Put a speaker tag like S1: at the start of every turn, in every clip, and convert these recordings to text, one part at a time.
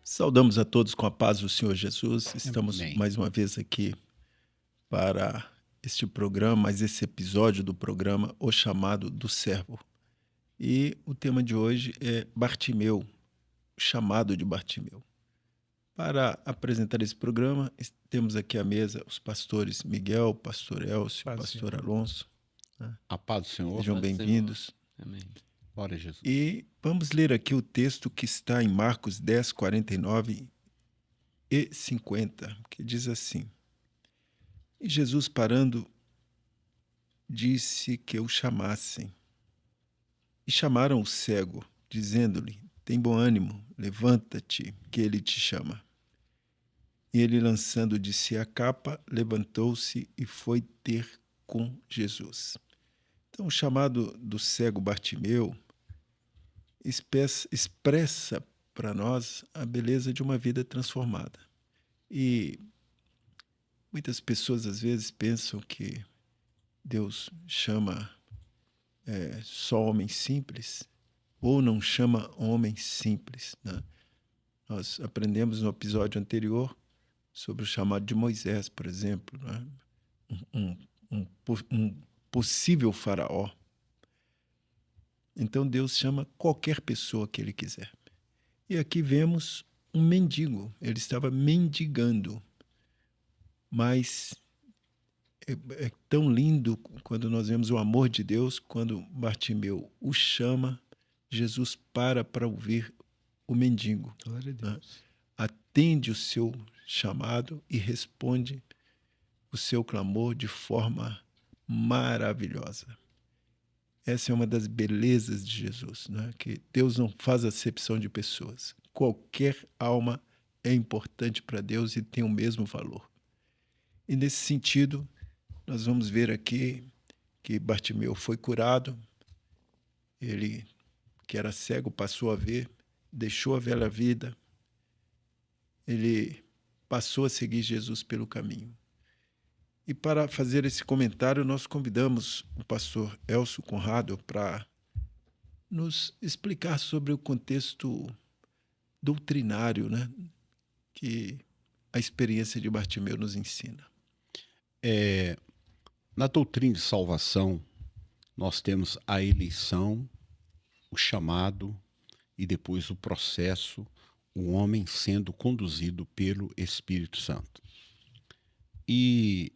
S1: Saudamos a todos com a paz do Senhor Jesus. Estamos
S2: Amém.
S1: mais uma vez aqui para este programa, mais esse episódio do programa O Chamado do Servo. E o tema de hoje é Bartimeu, o chamado de Bartimeu. Para apresentar esse programa, temos aqui à mesa os pastores Miguel, pastor Elcio,
S2: Paz do
S1: pastor
S2: Senhor.
S1: Alonso, né?
S2: A paz do Senhor.
S1: Sejam
S3: Paz do Senhor.
S1: bem-vindos.
S3: Amém.
S2: Glória a Jesus.
S1: E vamos ler aqui o texto que está em Marcos 10, 49 e 50, que diz assim: E Jesus, parando, disse que o chamassem. E chamaram o cego, dizendo-lhe: Tem bom ânimo, levanta-te, que ele te chama. E ele, lançando de si a capa, levantou-se e foi ter com Jesus. Então, o chamado do cego Bartimeu expressa para nós a beleza de uma vida transformada. E muitas pessoas, às vezes, pensam que Deus chama só homens simples, ou não chama homens simples, né? Nós aprendemos no episódio anterior sobre o chamado de Moisés, por exemplo, né? um possível faraó. Então Deus chama qualquer pessoa que ele quiser. E aqui vemos um mendigo, ele estava mendigando, mas é tão lindo quando nós vemos o amor de Deus, quando Bartimeu o chama, Jesus para ouvir o mendigo,
S2: Glória a
S1: né?
S2: Deus.
S1: Atende o seu chamado e responde o seu clamor de forma maravilhosa. Essa é uma das belezas de Jesus, né? Que Deus não faz acepção de pessoas. Qualquer alma é importante para Deus e tem o mesmo valor. E nesse sentido, nós vamos ver aqui que Bartimeu foi curado, ele que era cego passou a ver, deixou a velha vida, ele passou a seguir Jesus pelo caminho. E para fazer esse comentário, nós convidamos o pastor Elcio Conrado para nos explicar sobre o contexto doutrinário, né, que a experiência de Bartimeu nos ensina.
S2: Na doutrina de salvação, nós temos a eleição, o chamado e depois o processo, o homem sendo conduzido pelo Espírito Santo. E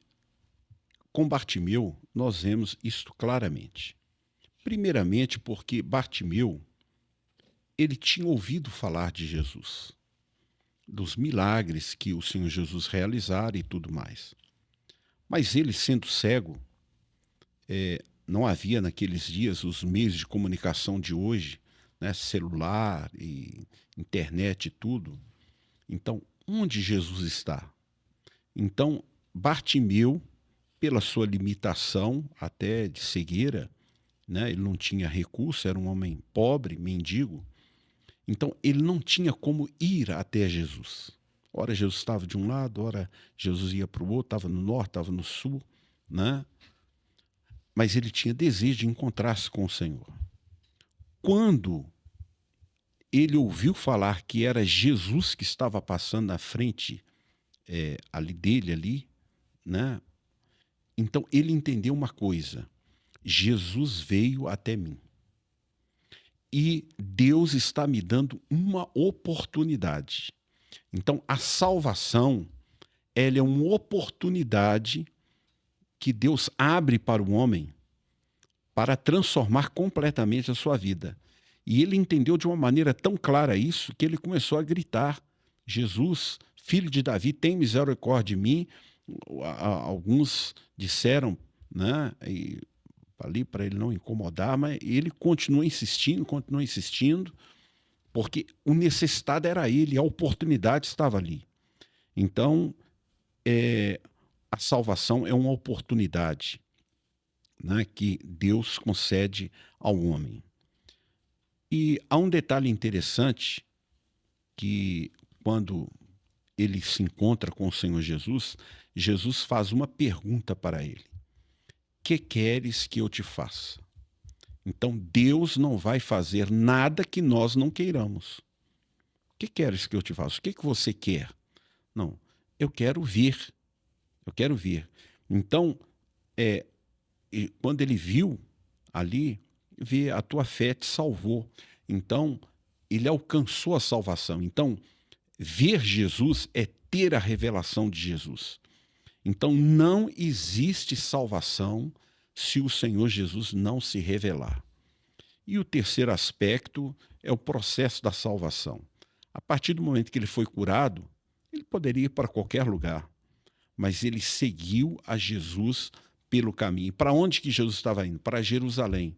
S2: com Bartimeu, nós vemos isto claramente. Primeiramente porque Bartimeu, ele tinha ouvido falar de Jesus, dos milagres que o Senhor Jesus realizara e tudo mais. Mas ele, sendo cego, não havia naqueles dias os meios de comunicação de hoje, né, celular e internet e tudo. Então, onde Jesus está? Então, Bartimeu, pela sua limitação até de cegueira, né, ele não tinha recurso, era um homem pobre, mendigo, então ele não tinha como ir até Jesus. Ora Jesus estava de um lado, ora Jesus ia para o outro, estava no norte, estava no sul, né? Mas ele tinha desejo de encontrar-se com o Senhor. Quando ele ouviu falar que era Jesus que estava passando na frente ali dele, né? Então ele entendeu uma coisa: Jesus veio até mim. E Deus está me dando uma oportunidade. Então a salvação, ela é uma oportunidade que Deus abre para o homem para transformar completamente a sua vida. E ele entendeu de uma maneira tão clara isso que ele começou a gritar: Jesus, filho de Davi, tem misericórdia de mim. Alguns disseram, né, ali para ele não incomodar, mas ele continuou insistindo, porque o necessitado era ele, a oportunidade estava ali. Então, a salvação é uma oportunidade, né, que Deus concede ao homem. E há um detalhe interessante, que quando ele se encontra com o Senhor Jesus, Jesus faz uma pergunta para ele: que queres que eu te faça? Então Deus não vai fazer nada que nós não queiramos. que queres que eu te faça? O que você quer? Não, eu quero ver. Eu quero ver. Então, e quando ele viu ali, vê a tua fé te salvou. Então, ele alcançou a salvação. Então, ver Jesus é ter a revelação de Jesus. Então, não existe salvação se o Senhor Jesus não se revelar. E o terceiro aspecto é o processo da salvação. A partir do momento que ele foi curado, ele poderia ir para qualquer lugar, mas ele seguiu a Jesus pelo caminho. Para onde que Jesus estava indo? Para Jerusalém.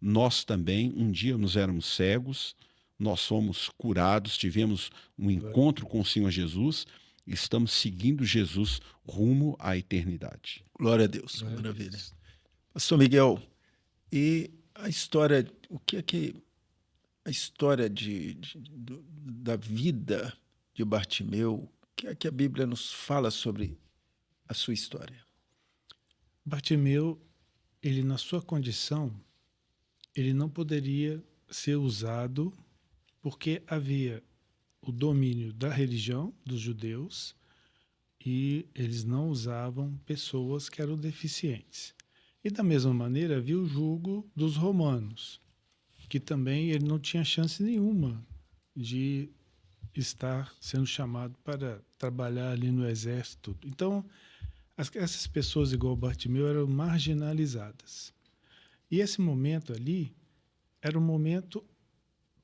S2: Nós também, um dia nos éramos cegos, nós fomos curados, tivemos um encontro com o Senhor Jesus, e estamos seguindo Jesus rumo à eternidade.
S1: Glória a Deus,
S3: Glória a
S1: maravilha.
S3: Deus.
S1: Pastor Miguel, e a história, o que é que a história da vida de Bartimeu, o que é que a Bíblia nos fala sobre a sua história?
S3: Bartimeu, ele na sua condição, ele não poderia ser usado porque havia o domínio da religião dos judeus e eles não usavam pessoas que eram deficientes. E da mesma maneira havia o jugo dos romanos, que também ele não tinha chance nenhuma de estar sendo chamado para trabalhar ali no exército. Então, essas pessoas igual Bartimeu eram marginalizadas. E esse momento ali era um momento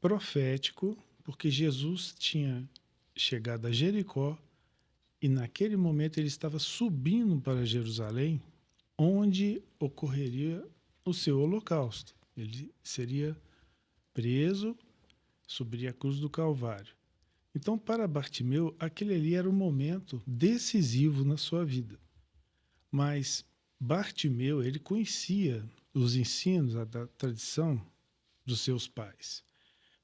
S3: profético, porque Jesus tinha chegado a Jericó e naquele momento ele estava subindo para Jerusalém, onde ocorreria o seu holocausto. Ele seria preso, subiria a cruz do Calvário. Então, para Bartimeu, aquele ali era um momento decisivo na sua vida. Mas Bartimeu, ele conhecia os ensinos, a tradição dos seus pais.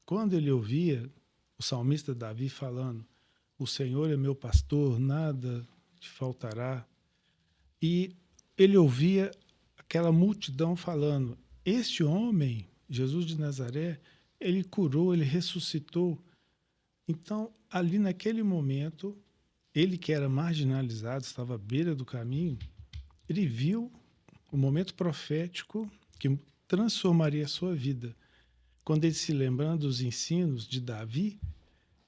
S3: Quando ele ouvia o salmista Davi falando: o Senhor é meu pastor, nada te faltará. E ele ouvia aquela multidão falando: este homem, Jesus de Nazaré, ele curou, ele ressuscitou. Então, ali naquele momento, ele que era marginalizado, estava à beira do caminho, ele viu o momento profético que transformaria a sua vida. Quando ele se lembrando dos ensinos de Davi,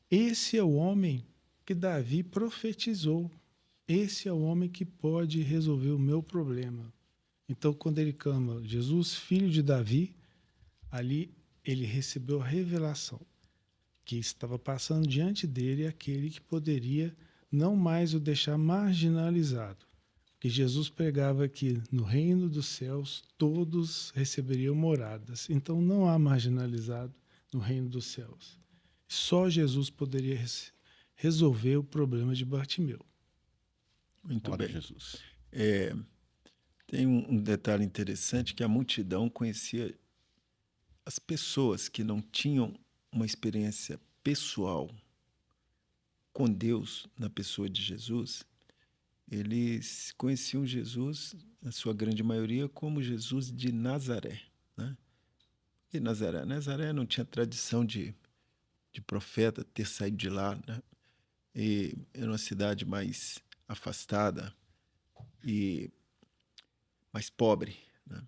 S3: esse é o homem que Davi profetizou. Esse é o homem que pode resolver o meu problema. Então, quando ele clama, Jesus, filho de Davi, ali ele recebeu a revelação que estava passando diante dele aquele que poderia não mais o deixar marginalizado. Que Jesus pregava que no reino dos céus todos receberiam moradas. Então não há marginalizado no reino dos céus. Só Jesus poderia resolver o problema de Bartimeu.
S1: Muito
S2: Glória
S1: bem.
S2: a Jesus.
S1: Tem um detalhe interessante que a multidão conhecia as pessoas que não tinham uma experiência pessoal com Deus na pessoa de Jesus. Eles conheciam Jesus, na sua grande maioria, como Jesus de Nazaré, né? E Nazaré não tinha tradição de profeta ter saído de lá, né? E era uma cidade mais afastada e mais pobre, né?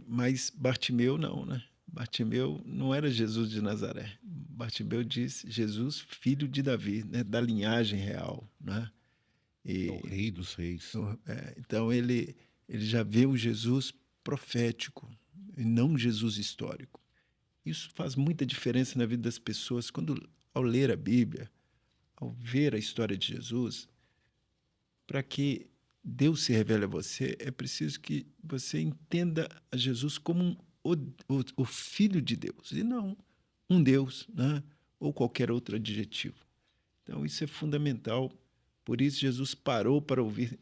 S1: Mas Bartimeu não, né? Bartimeu não era Jesus de Nazaré. Bartimeu diz Jesus, filho de Davi, né? Da linhagem real, né?
S2: É o Rei dos Reis.
S1: Então ele já vê o Jesus profético e não Jesus histórico. Isso faz muita diferença na vida das pessoas quando, ao ler a Bíblia, ao ver a história de Jesus. Para que Deus se revele a você, é preciso que você entenda a Jesus como o Filho de Deus, e não um Deus, né? Ou qualquer outro adjetivo. Então, isso é fundamental. Por isso, Jesus parou para ouvir,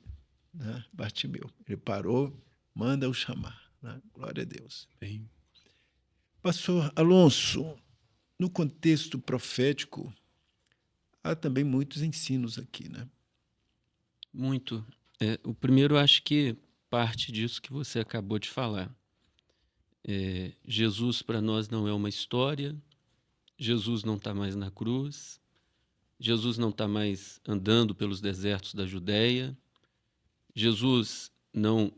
S1: né, Bartimeu. Ele parou, manda-o chamar, né? Glória a Deus.
S3: Bem,
S1: Pastor Alonso, no contexto profético, há também muitos ensinos aqui, né?
S4: Muito. O primeiro, acho que parte disso que você acabou de falar. Jesus para nós não é uma história, Jesus não está mais na cruz, Jesus não está mais andando pelos desertos da Judéia, Jesus não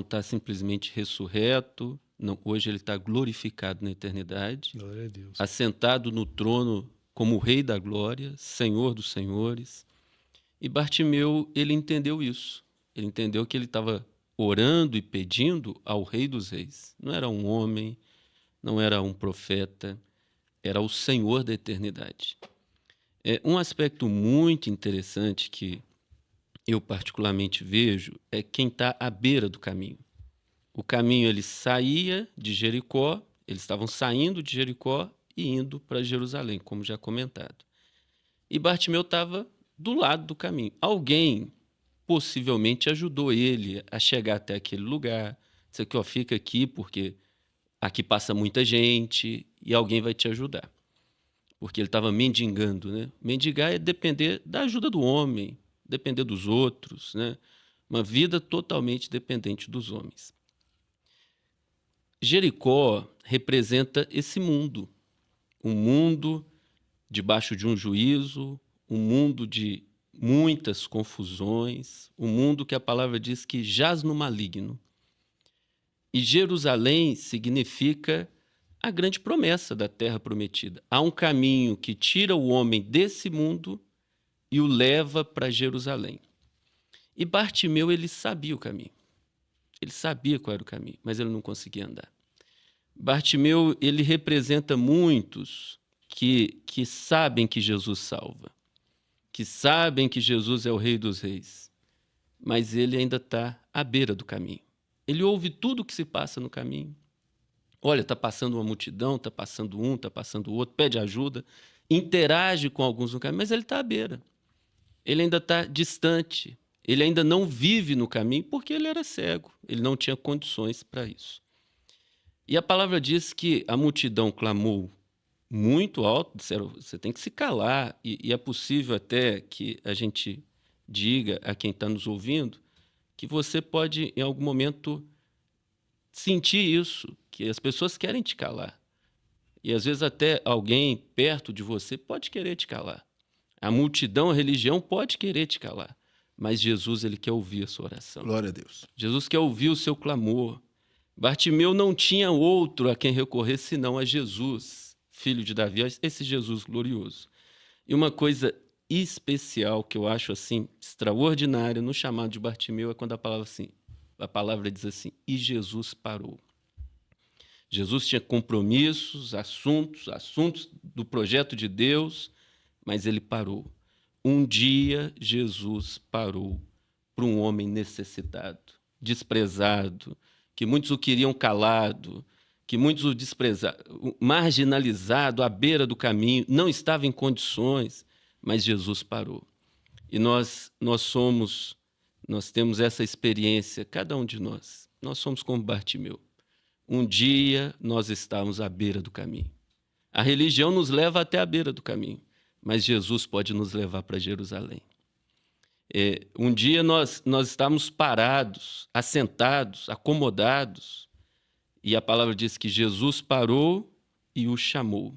S4: está simplesmente ressurreto, não, hoje ele está glorificado na eternidade,
S3: Glória a Deus.
S4: assentado no trono como o Rei da Glória, Senhor dos Senhores. E Bartimeu, ele entendeu isso. Ele entendeu que ele estava orando e pedindo ao Rei dos Reis. Não era um homem, não era um profeta, era o Senhor da eternidade. Um aspecto muito interessante que eu particularmente vejo é quem está à beira do caminho. O caminho, ele saía de Jericó, eles estavam saindo de Jericó e indo para Jerusalém, como já comentado. E Bartimeu estava do lado do caminho. Alguém possivelmente ajudou ele a chegar até aquele lugar. Disse aqui, ó, fica aqui porque aqui passa muita gente e alguém vai te ajudar. Porque ele estava mendigando, né? Mendigar é depender da ajuda do homem, depender dos outros, né? Uma vida totalmente dependente dos homens. Jericó representa esse mundo, um mundo debaixo de um juízo, um mundo de muitas confusões, um mundo que a palavra diz que jaz no maligno. E Jerusalém significa a grande promessa da terra prometida. Há um caminho que tira o homem desse mundo e o leva para Jerusalém. E Bartimeu, ele sabia o caminho. Ele sabia qual era o caminho, mas ele não conseguia andar. Bartimeu, ele representa muitos que sabem que Jesus salva, que sabem que Jesus é o Rei dos Reis, mas ele ainda está à beira do caminho. Ele ouve tudo o que se passa no caminho. Olha, está passando uma multidão, está passando um, está passando o outro, pede ajuda, interage com alguns no caminho, mas ele está à beira. Ele ainda está distante, ele ainda não vive no caminho porque ele era cego, ele não tinha condições para isso. E a palavra diz que a multidão clamou muito alto, disseram, você tem que se calar, e é possível até que a gente diga a quem está nos ouvindo que você pode, em algum momento, sentir isso, que as pessoas querem te calar. E às vezes até alguém perto de você pode querer te calar. A multidão, a religião pode querer te calar, mas Jesus, ele quer ouvir a sua oração.
S1: Glória a Deus.
S4: Jesus quer ouvir o seu clamor. Bartimeu não tinha outro a quem recorrer senão a Jesus, filho de Davi, esse Jesus glorioso. E uma coisa especial que eu acho assim extraordinária no chamado de Bartimeu é quando a palavra diz assim: e Jesus parou. Jesus tinha compromissos, assuntos do projeto de Deus, mas ele parou. Um dia Jesus parou para um homem necessitado, desprezado, que muitos o queriam calado, que muitos o desprezaram, marginalizado, à beira do caminho, não estava em condições, mas Jesus parou. E nós temos essa experiência, cada um de nós. Nós somos como Bartimeu. Um dia nós estávamos à beira do caminho. A religião nos leva até a beira do caminho, mas Jesus pode nos levar para Jerusalém. Um dia nós estávamos parados, assentados, acomodados, e a palavra diz que Jesus parou e o chamou.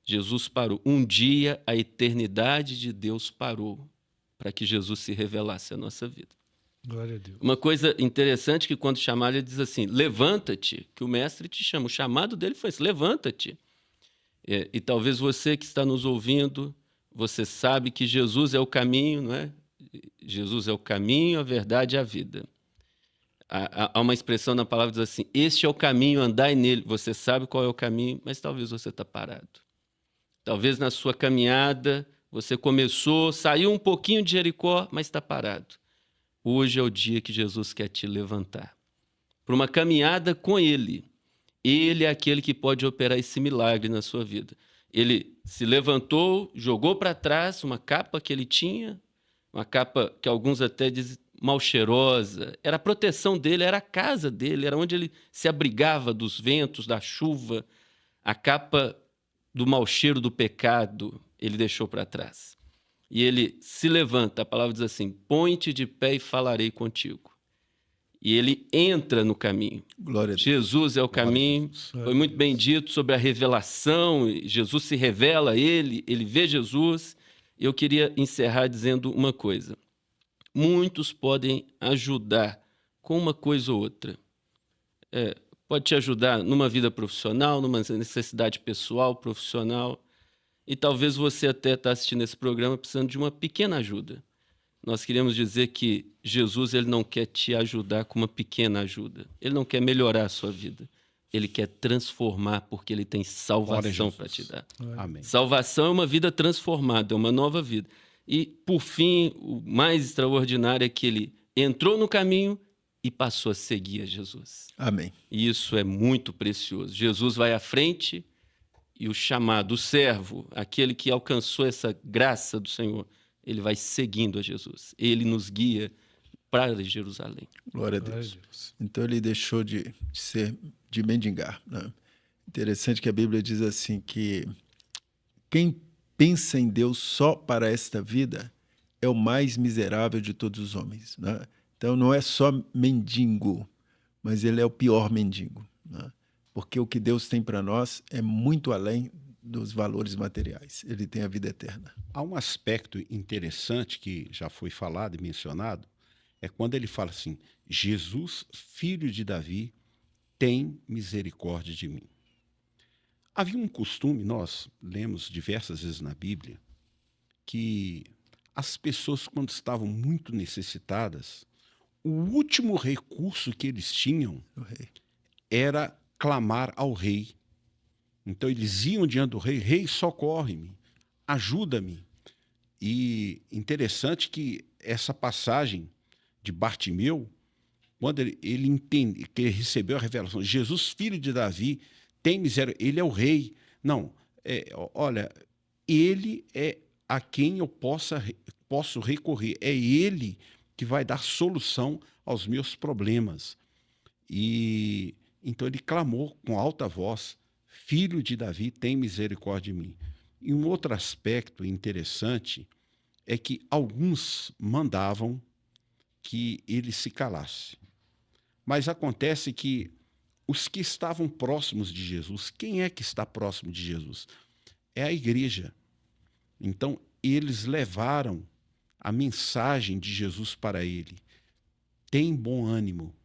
S4: Jesus parou. Um dia a eternidade de Deus parou para que Jesus se revelasse à nossa vida.
S3: Glória a Deus.
S4: Uma coisa interessante que quando chamar ele diz assim, levanta-te, que o mestre te chama. O chamado dele foi esse, levanta-te. E talvez você que está nos ouvindo, você sabe que Jesus é o caminho, não é? Jesus é o caminho, a verdade e a vida. Há uma expressão na palavra que diz assim, este é o caminho, andai nele. Você sabe qual é o caminho, mas talvez você está parado. Talvez na sua caminhada você começou, saiu um pouquinho de Jericó, mas está parado. Hoje é o dia que Jesus quer te levantar para uma caminhada com Ele. Ele é aquele que pode operar esse milagre na sua vida. Ele se levantou, jogou para trás uma capa que ele tinha, uma capa que alguns até dizem mal cheirosa. Era a proteção dele, era a casa dele, era onde ele se abrigava dos ventos, da chuva. A capa do mau cheiro do pecado ele deixou para trás. E ele se levanta, a palavra diz assim, põe-te de pé e falarei contigo. e ele entra no caminho.
S1: Glória a Deus.
S4: Jesus é o caminho. Foi muito bem dito sobre a revelação. Jesus se revela a ele vê Jesus. Eu queria encerrar dizendo uma coisa. Muitos podem ajudar com uma coisa ou outra. Pode te ajudar numa vida profissional, numa necessidade pessoal, profissional. E talvez você até está assistindo esse programa precisando de uma pequena ajuda. Nós queremos dizer que Jesus ele não quer te ajudar com uma pequena ajuda. Ele não quer melhorar a sua vida. Ele quer transformar, porque ele tem salvação para te dar.
S2: Amém.
S4: Salvação é uma vida transformada, é uma nova vida. E, por fim, o mais extraordinário é que ele entrou no caminho e passou a seguir a Jesus.
S1: Amém.
S4: E isso é muito precioso. Jesus vai à frente e o chamado, o servo, aquele que alcançou essa graça do Senhor, ele vai seguindo a Jesus. Ele nos guia para Jerusalém.
S1: Glória a Deus. Então ele deixou de mendigar, né? Interessante que a Bíblia diz assim que quem pensa em Deus só para esta vida é o mais miserável de todos os homens, né? Então não é só mendigo, mas ele é o pior mendigo, né? Porque o que Deus tem para nós é muito além dos valores materiais. Ele tem a vida eterna.
S2: Há um aspecto interessante que já foi falado e mencionado, é quando ele fala assim, Jesus, filho de Davi, tem misericórdia de mim. Havia um costume, nós lemos diversas vezes na Bíblia, que as pessoas, quando estavam muito necessitadas, o último recurso que eles tinham era clamar ao rei. Então eles iam diante do rei, rei, socorre-me, ajuda-me. E interessante que essa passagem de Bartimeu, quando ele entende, que ele recebeu a revelação, Jesus, filho de Davi, tem misericórdia, ele é o rei. Não, olha, ele é a quem eu posso recorrer, é ele que vai dar solução aos meus problemas. E então ele clamou com alta voz, filho de Davi, tem misericórdia de mim. E um outro aspecto interessante é que alguns mandavam que ele se calasse. Mas acontece que os que estavam próximos de Jesus, quem é que está próximo de Jesus? É a igreja. Então, eles levaram a mensagem de Jesus para ele. Tem bom ânimo,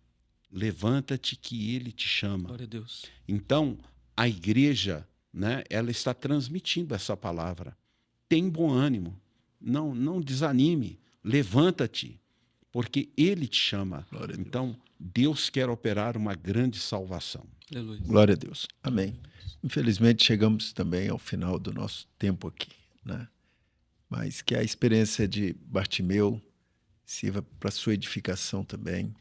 S2: levanta-te que ele te chama.
S4: Glória a Deus.
S2: Então, a igreja, né, ela está transmitindo essa palavra. Tem bom ânimo, não desanime, levanta-te, porque ele te chama. Então, Deus quer operar uma grande salvação.
S4: Aleluia.
S1: Glória a Deus. Amém. Infelizmente, chegamos também ao final do nosso tempo aqui, né? Mas que a experiência de Bartimeu sirva para a sua edificação também.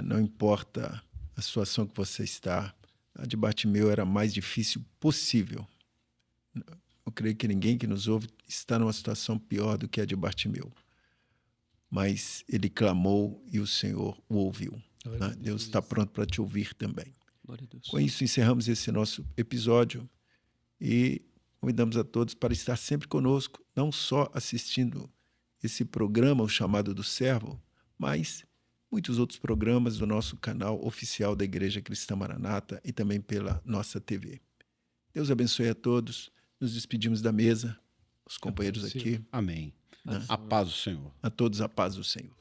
S1: Não importa a situação que você está, a de Bartimeu era a mais difícil possível. Eu creio que ninguém que nos ouve está numa situação pior do que a de Bartimeu. Mas ele clamou e o Senhor o ouviu. Né? Deus está pronto para te ouvir também.
S4: Glória a Deus.
S1: Com isso, encerramos esse nosso episódio e convidamos a todos para estar sempre conosco, não só assistindo esse programa, o Chamado do Servo, mas muitos outros programas do nosso canal oficial da Igreja Cristã Maranata e também pela nossa TV. Deus abençoe a todos. Nos despedimos da mesa, os companheiros aqui.
S2: Amém.
S1: Né?
S2: A paz do Senhor.
S1: A todos a paz do Senhor.